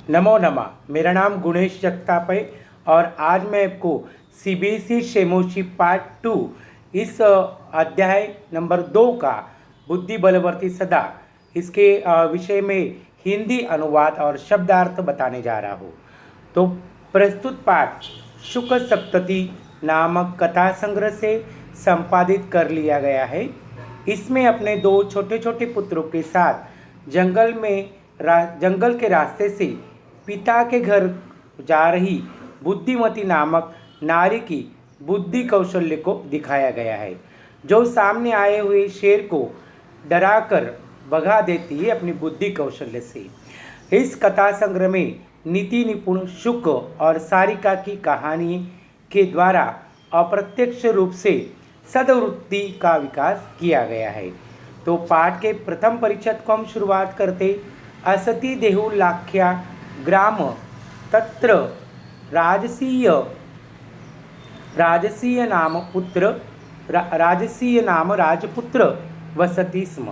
नमो नमः। मेरा नाम गुणेश जगताप है और आज मैं आपको सीबीएसई शेमोशी पार्ट 2 इस अध्याय नंबर 2 का बुद्धि बलवर्ती सदा इसके विषय में हिंदी अनुवाद और शब्दार्थ बताने जा रहा हूँ। तो प्रस्तुत पाठ शुक सप्तति नामक कथा संग्रह से संपादित कर लिया गया है। इसमें अपने दो छोटे छोटे पुत्रों के साथ जंगल के रास्ते से पिता के घर जा रही बुद्धिमती नामक नारी की बुद्धि कौशल्य को दिखाया गया है, जो सामने आए हुए शेर को डराकर भगा देती है अपनी बुद्धि कौशल्य से। इस कथा संग्रह में नीति निपुण शुक और सारिका की कहानी के द्वारा अप्रत्यक्ष रूप से सद्वृत्ति का विकास किया गया है। तो पाठ के प्रथम परिच्छेद को हम शुरुआत करते। असति देहुलाख्या ग्राम तत्र राजसीय नाम राजपुत्र वसति स्म।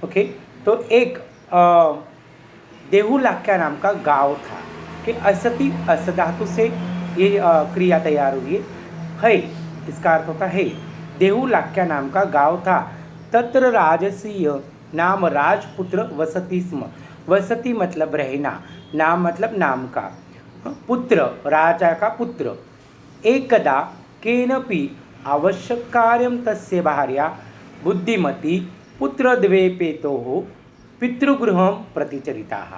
ओके, तो एक देहुलाख्या नाम का गांव था कि असति अस धातु से ये क्रिया तैयार हुई है। इसका अर्थ होता है देहुलाख्या नाम का गांव था। तत्र राजसीय नाम राजपुत्र वसति स्म। वसति मतलब रहना, नाम मतलब नाम का, पुत्र राजा का पुत्र। एकदा केनपि आवश्यक कार्यं तस्य भार्या बुद्धिमती पुत्रद्वैपेतोः पितृगृहं प्रतिचरिताः।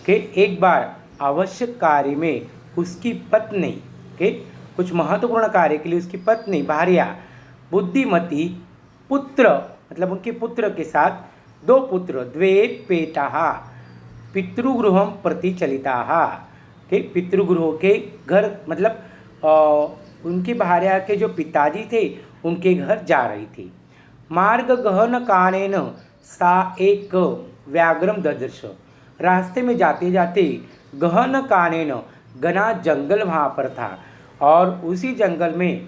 के एक बार आवश्यक कार्य में उसकी पत्नी के कुछ महत्वपूर्ण कार्य के लिए उसकी पत्नी भार्या बुद्धिमती पुत्र मतलब उनके पुत्र के साथ दो पुत्र द्वैपेताः पितृगृहं प्रति चलिताः के पितृगृह के घर मतलब उनकी भार्या के जो पिताजी थे उनके घर जा रही थी। मार्ग गहन कानेन सा एक व्याघ्रम ददर्श। रास्ते में जाते जाते गहन कानेन, घना जंगल वहाँ पर था और उसी जंगल में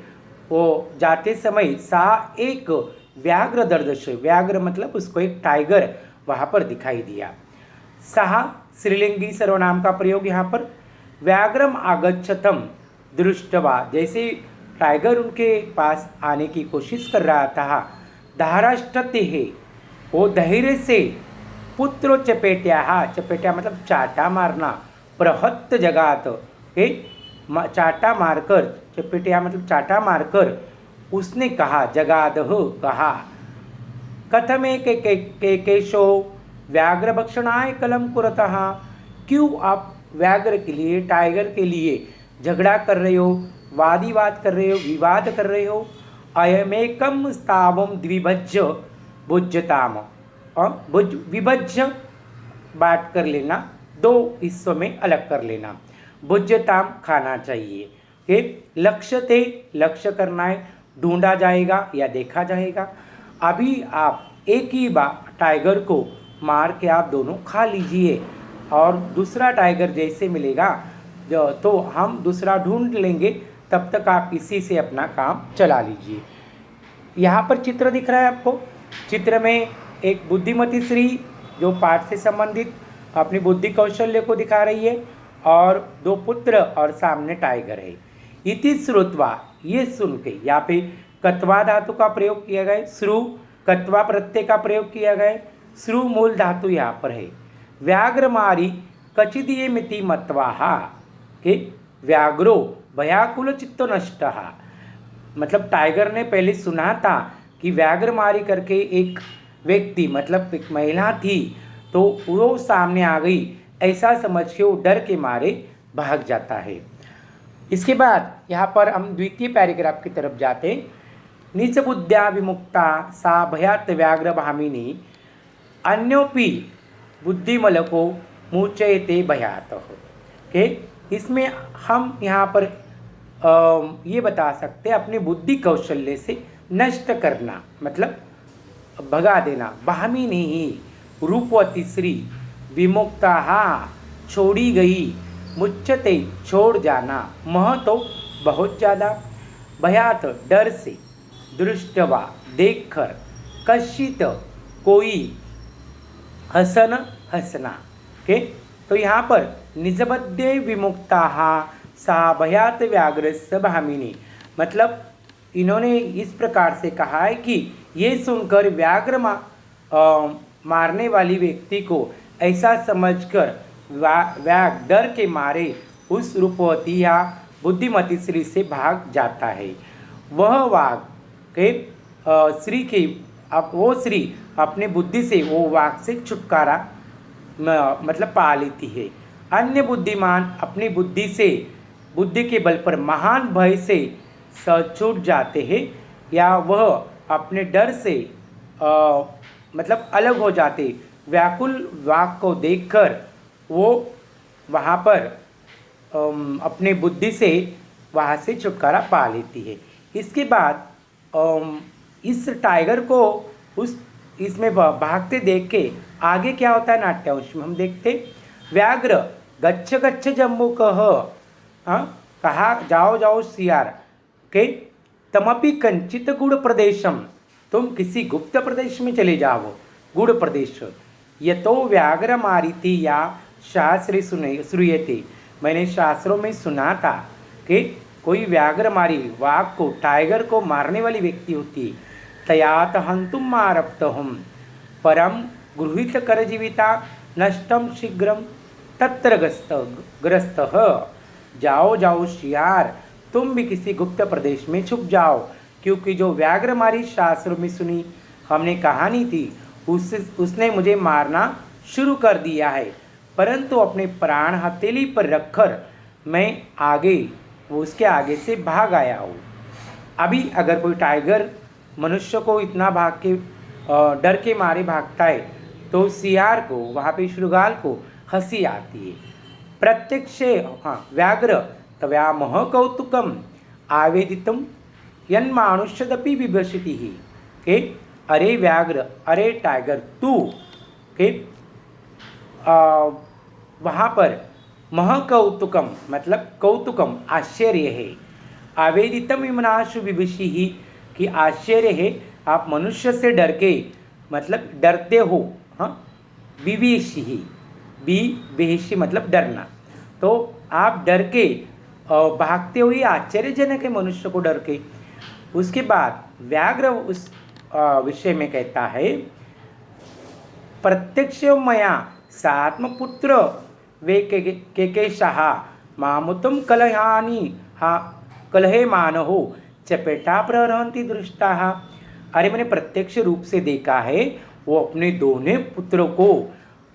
वो जाते समय सा एक व्याघ्र दर्दश, व्याघ्र मतलब उसको एक टाइगर वहाँ पर दिखाई दिया। सहा स्त्रीलिंगी सर्वनाम का प्रयोग यहाँ पर। व्याघ्रम आगच्छतम दृष्टवा, जैसे टाइगर उनके पास आने की कोशिश कर रहा था, धाराष्टते है, वो धैर्य से पुत्रो चपेट्या, चपेट्या मतलब चाटा मारना, प्रहत्त जगात के चाटा मारकर, चपेट्या मतलब चाटा मारकर उसने कहा, जगादह कहा, कथमे के केशो व्याघ्र भक्षणाय कलम कुरतः, क्यों आप व्याघ्र के लिए, टाइगर के लिए झगड़ा कर रहे हो, वाद कर रहे हो, विवाद कर रहे हो। अयमेकम स्थावम द्विभज्य भुज्यताम, और विभज्य बांट कर लेना, दो हिस्सों में अलग कर लेना, भुज्यताम खाना चाहिए। के लक्ष्य करना है, ढूंढा जाएगा या देखा जाएगा। अभी आप एक ही बार टाइगर को मार के आप दोनों खा लीजिए और दूसरा टाइगर जैसे मिलेगा तो हम दूसरा ढूंढ लेंगे, तब तक आप इसी से अपना काम चला लीजिए। यहाँ पर चित्र दिख रहा है आपको। चित्र में एक बुद्धिमती स्त्री जो पाठ से संबंधित अपनी बुद्धि कौशल्य को दिखा रही है और दो पुत्र और सामने टाइगर है। इति श्रुत्वा, ये सुन के, यहाँ पे कत्वा धातु का प्रयोग किया गया, श्रु कत्वा प्रत्यय का प्रयोग किया गया, श्रु मूल धातु यहाँ पर है। व्याघ्र मारी कचिदिये मिति मत्वाहा, के व्याघ्रो भयाकुल चित्तो नष्टः, मतलब टाइगर ने पहले सुना था कि व्याघ्र मारी करके एक व्यक्ति मतलब एक महिला थी, तो वो सामने आ गई, ऐसा समझ के वो डर के मारे भाग जाता है। इसके बाद यहाँ पर हम द्वितीय पैराग्राफ की तरफ जाते। निज बुद्ध्या विमुक्ता सा भयात व्याघ्र भामिनी अन्योपि बुद्धिमलको मुचयते भयात। के इसमें हम यहाँ पर ये बता सकते हैं अपनी बुद्धि कौशल्य से नष्ट करना मतलब भगा देना। भामिनी ही रूपवती श्री, विमुक्ता छोड़ी गई, मुच्चते छोड़ जाना, मह तो बहुत ज़्यादा, भयात डर से, दृष्टवा देखकर, कश्चित कोई, हसन हंसना के तो यहाँ पर निजबद्धे विमुक्ता सा भयात व्याघ्रस्य भामिनी, मतलब इन्होंने इस प्रकार से कहा है कि ये सुनकर मारने वाली व्यक्ति को ऐसा समझकर व्याघ्र डर के मारे उस रूपवती या बुद्धिमती स्त्री से भाग जाता है। वह वाघ के स्त्री के वो स्त्री अपने बुद्धि से वो वाघ से छुटकारा मतलब पा लेती है। अन्य बुद्धिमान अपनी बुद्धि के बल पर महान भय से छूट जाते हैं या वह अपने डर से मतलब अलग हो जाते। व्याकुल वाघ को देखकर वो वहाँ पर अपने बुद्धि से वहाँ से छुटकारा पा लेती है। इसके बाद इस टाइगर को इसमें भागते देख के आगे क्या होता है नाट्यांश में हम देखते, व्याघ्र गच्छ गच्छ जम्बूकः, कहा जाओ जाओ सियार के तमपि कंचित गुड़ प्रदेशम, तुम किसी गुप्त प्रदेश में चले जाओ, गुड़ प्रदेश। ये तो व्याघ्र मारिति या शास्त्रे श्रूयते, मैंने शास्त्रों में सुना था कि कोई व्याघ्र मारी वाघ को टाइगर को मारने वाली व्यक्ति होती, तयात हंतुम आरब्धहम परम गृहीत कर जीविता नष्टम शीघ्रम तत्र ग्रस्तः, जाओ जाओ शियार तुम भी किसी गुप्त प्रदेश में छुप जाओ, क्योंकि जो व्याघ्र मारी शास्त्रों में सुनी हमने कहानी थी उसने मुझे मारना शुरू कर दिया है, परंतु अपने प्राण हथेली पर रखकर मैं उसके आगे से भाग आया हूँ। अभी अगर कोई टाइगर मनुष्य को इतना भाग के डर के मारे भागता है तो सियार को वहाँ पे शृगाल को हंसी आती है। प्रत्यक्ष व्याघ्र तव्यामह कौतुकम आवेदितम यन्मानुष्यदपि विभसिति ही, के अरे व्याघ्र अरे टाइगर तू के वहाँ पर मह कौतुकम मतलब कौतुकम आश्चर्य है, आवेदितम इमनाशु विभषि ही कि आश्चर्य है आप मनुष्य से डर के मतलब डरते हो। हाँ, विवेशी ही बेहिशी मतलब डरना, तो आप डर के भागते हुए आश्चर्यजनक है मनुष्य को डर के। उसके बाद व्याघ्र उस विषय में कहता है, प्रत्यक्ष मया सात्मपुत्र वे केकेशः मामुतम कलहानि कलहे मानहो चपेटा प्रहरन्ति दृष्टाः। अरे मैंने प्रत्यक्ष रूप से देखा है वो अपने दोनों पुत्रों को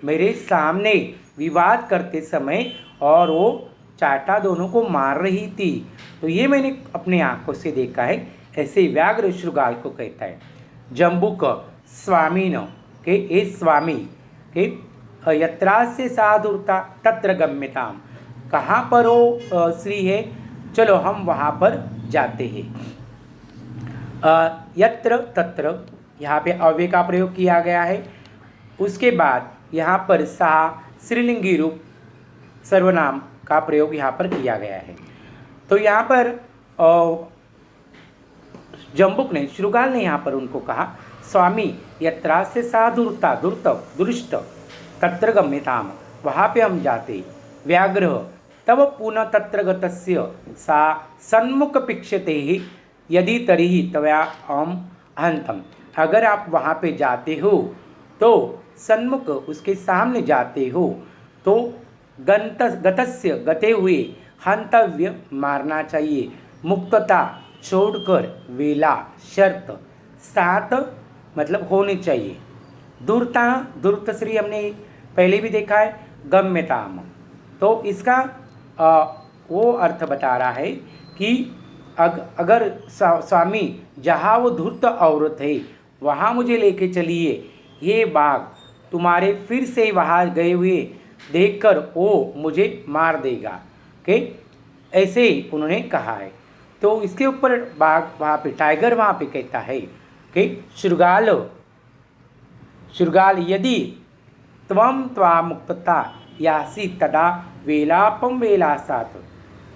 मेरे सामने विवाद करते समय और वो चाटा दोनों को मार रही थी, तो ये मैंने अपने आंखों से देखा है। ऐसे व्याघ्र शृगाल को कहता है। जम्बूक स्वामीन के ए स्वामी के यत्रास्य साधुरता तत्र गम्यताम, कहाँ पर वो श्री है चलो हम वहाँ पर जाते हैं। यत्र तत्र यहाँ पे अव्यय का प्रयोग किया गया है। उसके बाद यहाँ पर सा श्रीलिंगी रूप सर्वनाम का प्रयोग यहाँ पर किया गया है। तो यहाँ पर जम्बुक ने शृगाल ने यहाँ पर उनको कहा, स्वामी यत्रास्य साधुरता दुष्ट तत्र गम्यताम, वहाँ पे हम जाते। व्याघ्र तब पुनः तत्र गतस्य सा सन्मुख पिक्षते ही यदि तरिहि तवया अहम हंतम, अगर आप वहाँ पे जाते हो तो सन्मुख उसके सामने जाते हो तो गतस्य गते हुए हंतव्य मारना चाहिए, मुक्तता छोड़कर, वेला शर्त, सात मतलब होनी चाहिए, दूरता दूरत श्री हमने पहले भी देखा है, गम्यताम। तो इसका वो अर्थ बता रहा है कि अगर स्वामी जहाँ वो धूर्त औरत है वहाँ मुझे लेके चलिए, ये बाघ तुम्हारे फिर से वहाँ गए हुए देखकर वो मुझे मार देगा, कि ऐसे उन्होंने कहा है। तो इसके ऊपर बाघ वहाँ पे टाइगर वहाँ पे कहता है कि शृगाल यदि त्वं त्वामुक्तता यासी तदा वेलापम वेलासात।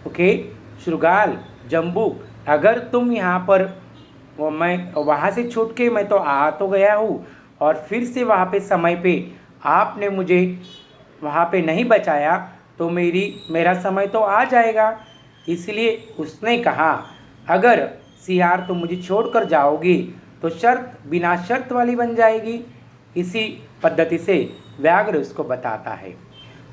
ओके शृगाल जम्बू, अगर तुम यहाँ पर मैं वहाँ से छूट के मैं तो आ तो गया हूँ और फिर से वहाँ पे समय पे आपने मुझे वहाँ पे नहीं बचाया तो मेरा समय तो आ जाएगा। इसलिए उसने कहा, अगर सियार तुम मुझे छोड़कर जाओगी तो शर्त बिना शर्त वाली बन जाएगी। इसी पद्धति से व्याघ्र उसको बताता है।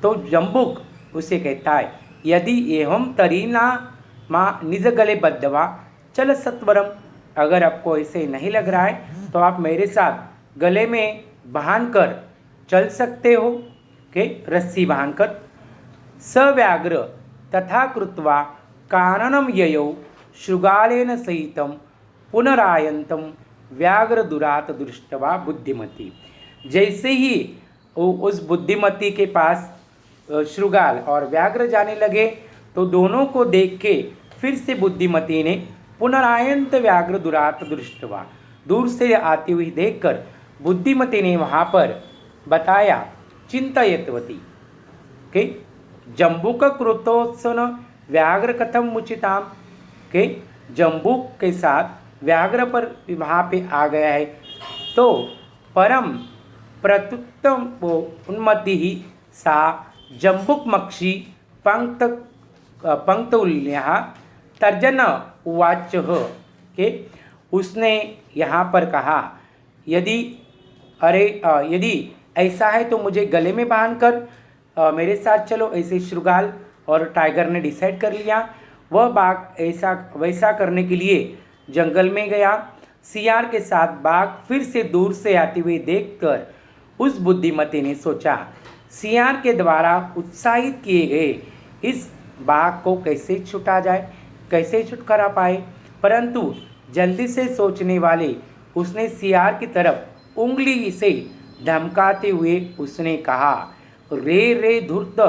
तो जम्बुक उसे कहता है, यदि एवं तरीना माँ निज गले बद्धवा चल सत्वरम, अगर आपको ऐसे नहीं लग रहा है तो आप मेरे साथ गले में बांध कर चल सकते हो, के रस्सी बांधकर। सव्याघ्र तथा कृत्वा काननम ययौ शृगालेन सहितं पुनरायन्तं व्याघ्र दुरात दृष्टवा बुद्धिमती। जैसे ही उस बुद्धिमती के पास शृगाल और व्याघ्र जाने लगे तो दोनों को देख के फिर से बुद्धिमती ने पुनरायंत व्याघ्र दुरात दृष्टवा, दूर से आती हुई देखकर बुद्धिमती ने वहाँ पर बताया, चिंतयतवती के जम्बुक कृतोत्सन व्याघ्र कथम मुचिताम, के जम्बुक के साथ व्याघ्र पर वहाँ पे आ गया है तो परम प्रत्युत्तम उन्मति ही सा जम्बुक मक्षी पंक्तुल्य तर्जन उवाच के उसने यहाँ पर कहा, यदि ऐसा है तो मुझे गले में बांधकर मेरे साथ चलो। ऐसे शृगाल और टाइगर ने डिसाइड कर लिया। वह बाघ वैसा करने के लिए जंगल में गया। सियार के साथ बाघ फिर से दूर से आते हुए देखकर उस बुद्धिमती ने सोचा, सियार के द्वारा उत्साहित किए गए इस बाघ को कैसे छुटा जाए, कैसे छुटकारा पाए। परंतु जल्दी से सोचने वाले उसने सियार की तरफ उंगली से धमकाते हुए उसने कहा, रे रे धूर्त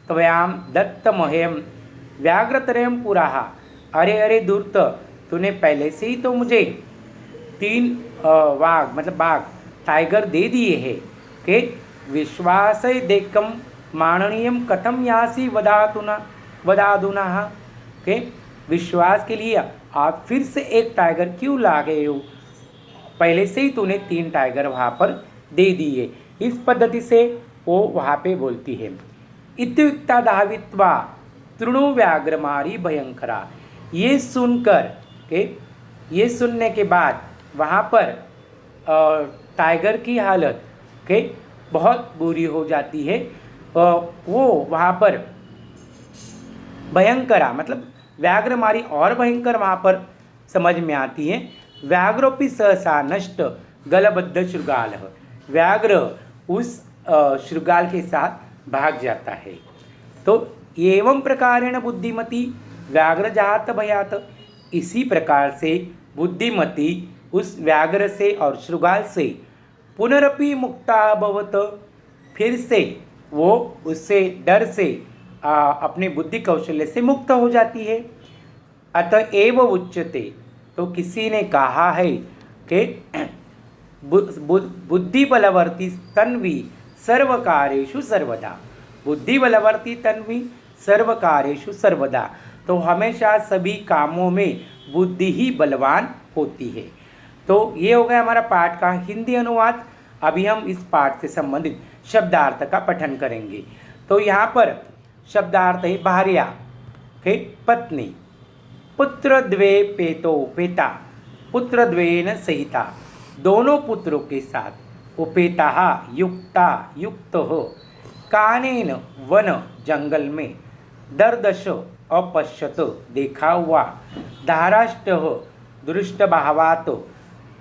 त्वयाम दत्तमह्यम व्याघ्रतरयम पुराहा। अरे अरे धूर्त, तूने पहले से ही तो मुझे 3 बाघ टाइगर दे दिए हैं के विश्वास देकम माननीयम कथम यासी वदादुना के विश्वास के लिए आप फिर से एक टाइगर क्यों ला गए हो, पहले से ही तूने 3 टाइगर वहाँ पर दे दिए। इस पद्धति से वो वहाँ पे बोलती है। इत्युक्ता धावित्वा तृणु व्याघ्रमारी भयंकरा। ये सुनने के बाद वहाँ पर टाइगर की हालत के बहुत बुरी हो जाती है। वो वहाँ पर भयंकरा मतलब व्याघ्रमारी और भयंकर वहाँ पर समझ में आती है। व्याघ्रोपि सहसा नष्ट गलबद्ध शृगाल, व्याघ्र उस शृगाल के साथ भाग जाता है। तो एवं प्रकारेण बुद्धिमती व्याघ्र जात भयात, इसी प्रकार से बुद्धिमती उस व्याघ्र से और शृगाल से पुनरपि मुक्ता अभवत, फिर से वो उससे डर से अपने बुद्धि कौशल्य से मुक्त हो जाती है। अतएव उच्यते, तो किसी ने कहा है कि बुद्धि बलवर्ती तन्वी सर्वकारेषु सर्वदा, बुद्धि बलवर्ती तन्वी सर्वकारेषु सर्वदा, तो हमेशा सभी कामों में बुद्धि ही बलवान होती है। तो ये हो गया हमारा पाठ का हिंदी अनुवाद। अभी हम इस पाठ से संबंधित शब्दार्थ का पठन करेंगे। तो यहाँ पर शब्दार्थ है भार्या के पत्नी, पुत्र द्वे पेतो पेता, पुत्र द्वेन सहिता, दोनों पुत्रों के साथ, उपेता युक्ता युक्त हो, कानेन वन जंगल में, दर्दश अपश्यत देखा हुआ, धाराष्ट दृष्ट भावात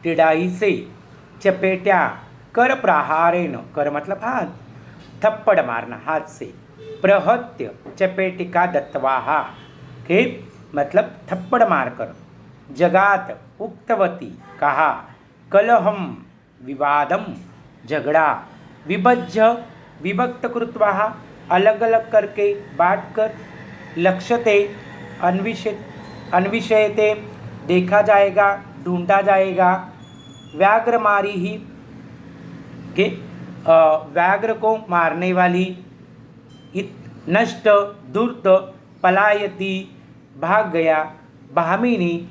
टिड़ाई से, चपेट्या कर प्रहारेण, कर मतलब हाथ, थप्पड़ मारना हाथ से, प्रहत्य चपेटिका दत्तवाहा के मतलब थप्पड़ मारकर, जगात उक्तवती कहा, कलहम विवादम झगड़ा, विभज्य विभक्त कृत्वा अलग अलग करके बांट कर, लक्ष्यते अन्विषयते देखा जाएगा ढूंढा जाएगा, व्याघ्र मारी ही के व्याघ्र को मारने वाली, नष्ट धूर्त पलायती भाग गया, भामिनी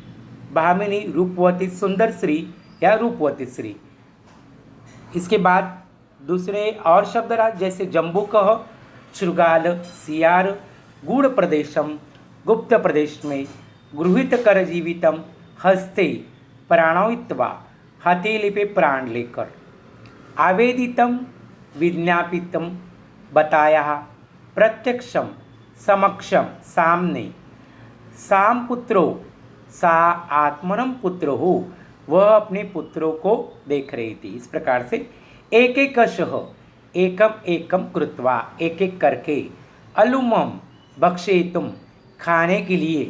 भामिनी रूपवती सुंदर स्त्री या रूपवती स्त्री। इसके बाद दूसरे और शब्द राज जैसे जम्बूकः, शृगाल, सियार, गूढ़ प्रदेशम, गुप्त प्रदेश में, गृहित कर जीवितम, हस्ते प्राणोत्वा, हथेली पे प्राण लेकर, आवेदितम, विज्ञापितम, बताया, प्रत्यक्षम, समक्षम, सामने, साम पुत्रो, सा आत्मनम पुत्र हो, वह अपने पुत्रों को देख रही थी। इस प्रकार से एक एक एकम एकम कृत्वा, एक एक करके, अलुमम, भक्षेतुम, खाने के लिए,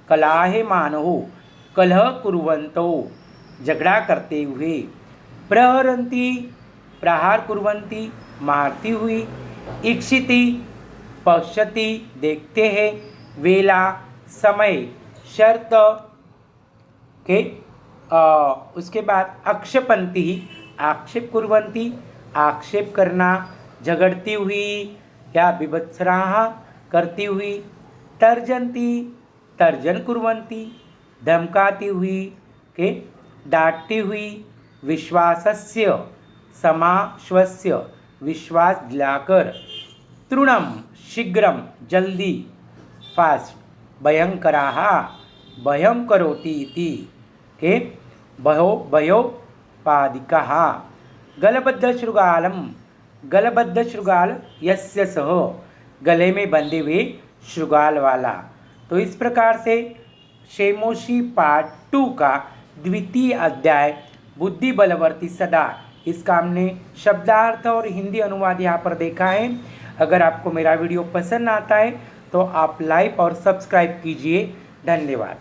कलाहे मानहो, कलह कुर्वंतो, झगड़ा करते हुए, प्रहरंती, प्रहार कुर्वंती, मारती हुई, इक्षिति, पश्यति, देखते हैं, वेला, समय, शर्त के उसके बाद अक्षपंती, आक्षेप कुर्वंती, आक्षेप करना, झगड़ती हुई या विभत्सराः करती हुई, तर्जंती, तर्जन कुर्वंती, धमकाती हुई के, डांटती हुई, विश्वासस्य, समाश्वस्य, विश्वास दिलाकर, तृणम, शीघ्रम, जल्दी, फास्ट, भयंकराः, भयं करोति इति के, भयोपादिकाः, गलबद्ध शृगालम, गलबद्ध शृगाल यस्य सह, गले में बंधे हुए शृगाल वाला। तो इस प्रकार से शेमोशी पार्ट 2 का द्वितीय अध्याय बुद्धि बलवर्ती सदा, इसका हमने शब्दार्थ और हिंदी अनुवाद यहाँ पर देखा है। अगर आपको मेरा वीडियो पसंद आता है तो आप लाइक और सब्सक्राइब कीजिए। धन्यवाद।